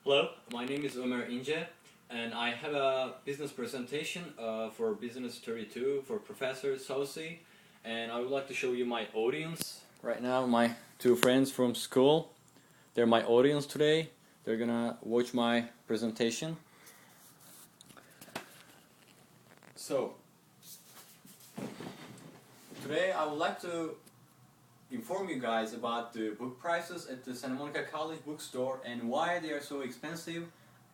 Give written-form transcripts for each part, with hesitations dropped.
Hello, my name is Omer Ince, and I have a business presentation for Business 32 for Proffesor Soucy, and I would like to show you my audience. Right now, my two friends from school, they're my audience today. They're gonna watch my presentation. So, today I would like to inform you guys about the book prices at the Santa Monica College bookstore and why they are so expensive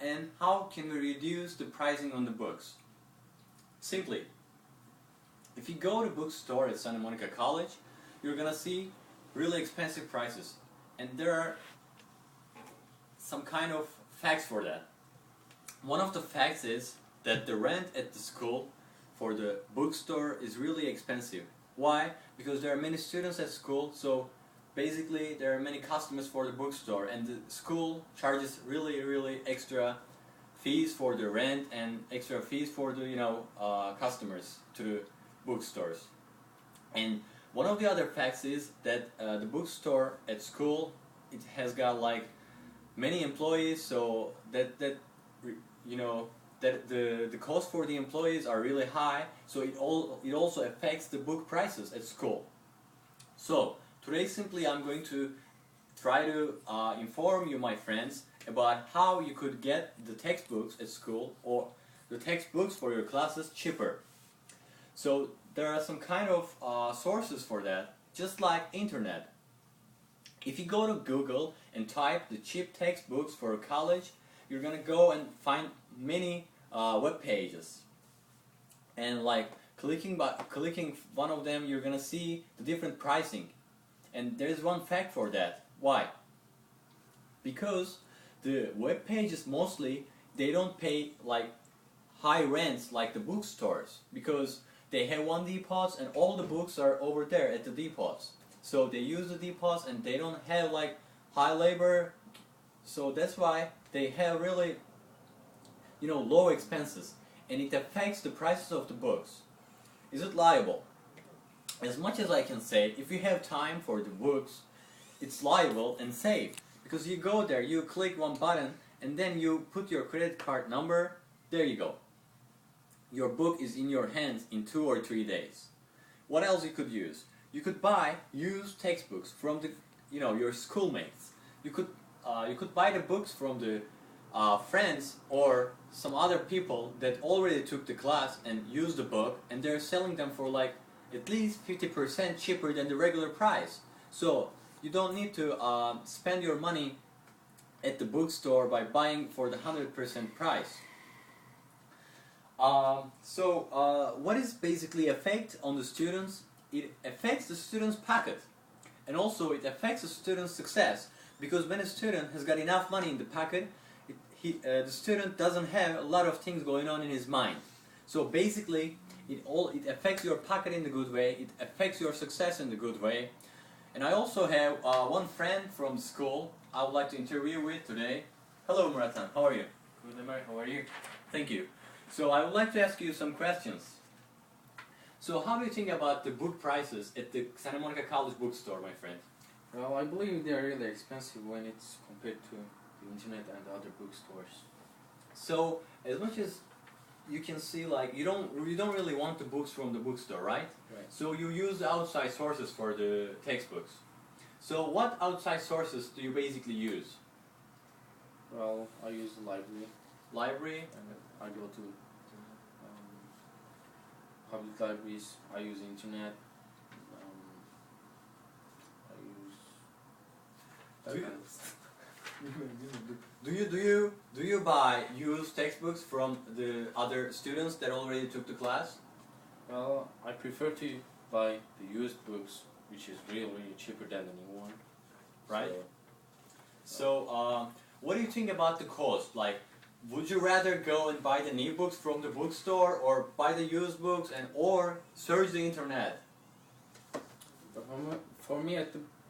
and how can we reduce the pricing on the books. Simply, if you go to bookstore at Santa Monica College, you're gonna see really expensive prices, and there are some kind of facts for that. One of the facts is that the rent at the school for the bookstore is really expensive. Why? Because there are many students at school, so basically there are many customers for the bookstore, and the school charges really extra fees for the rent and extra fees for the customers to the bookstores. And one of the other facts is that the bookstore at school, it has got like many employees, so that the cost for the employees are really high, so it also affects the book prices at school. So today simply I'm going to try to inform you, my friends, about how you could get the textbooks at school or the textbooks for your classes cheaper. So there are some kind of sources for that, just like internet. If you go to Google and type the cheap textbooks for college, you're gonna go and find many web pages, and like clicking one of them, you're gonna see the different pricing. And there's one fact for that. Why? Because the web pages mostly, they don't pay like high rents like the bookstores, because they have one depots and all the books are over there at the depots. So they use the depots and they don't have like high labor, so that's why they have really low expenses, and it affects the prices of the books. Is it liable? As much as I can say, if you have time for the books, it's liable and safe, because you go there, you click one button, and then you put your credit card number, there you go. Your book is in your hands in 2 or 3 days. What else you could use? You could buy used textbooks from the your schoolmates. You could buy the books from the friends or some other people that already took the class and used the book, and they're selling them for like at least 50% cheaper than the regular price. So you don't need to spend your money at the bookstore by buying for the 100% price. What is basically effect on the students? It affects the student's pocket, and also it affects the student's success, because when a student has got enough money in the pocket, the student doesn't have a lot of things going on in his mind. So basically, it affects your pocket in the good way, it affects your success in the good way. And I also have one friend from school I would like to interview with today. Hello, Muratan, how are you? Good, Omer, how are you? Thank you. So I would like to ask you some questions. So how do you think about the book prices at the Santa Monica College bookstore, my friend? Well, I believe they are really expensive when it's compared to the internet and other bookstores. So as much as you can see, like you don't really want the books from the bookstore, right? Right. So you use the outside sources for the textbooks. So what outside sources do you basically use? Well, I use the library. Library? And I go to public libraries. I use internet. I use Do you buy used textbooks from the other students that already took the class? Well, I prefer to buy the used books, which is really cheaper than the new one. Right? So, what do you think about the cost? Like, would you rather go and buy the new books from the bookstore, or buy the used books, or search the internet? But for me,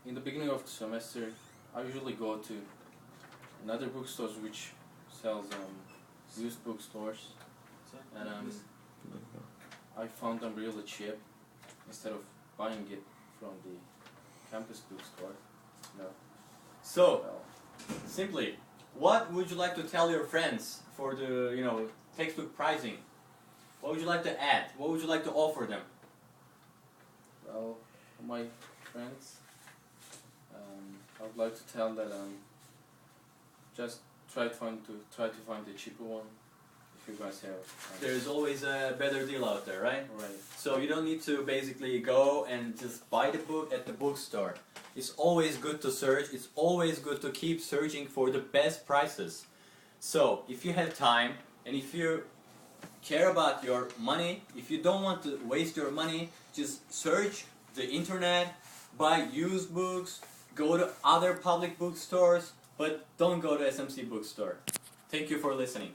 in the beginning of the semester, I usually go to another bookstores which sells used bookstores, and I found them really cheap instead of buying it from the campus bookstore. So, simply, what would you like to tell your friends for the, textbook pricing? What would you like to add? What would you like to offer them? Well, for my friends, I would like to tell that just try to find the cheaper one if you guys have. There's always a better deal out there, right? Right. So you don't need to basically go and just buy the book at the bookstore. It's always good to search. It's always good to keep searching for the best prices. So if you have time and if you care about your money, if you don't want to waste your money, just search the internet, buy used books, go to other public bookstores, but don't go to SMC bookstore. Thank you for listening.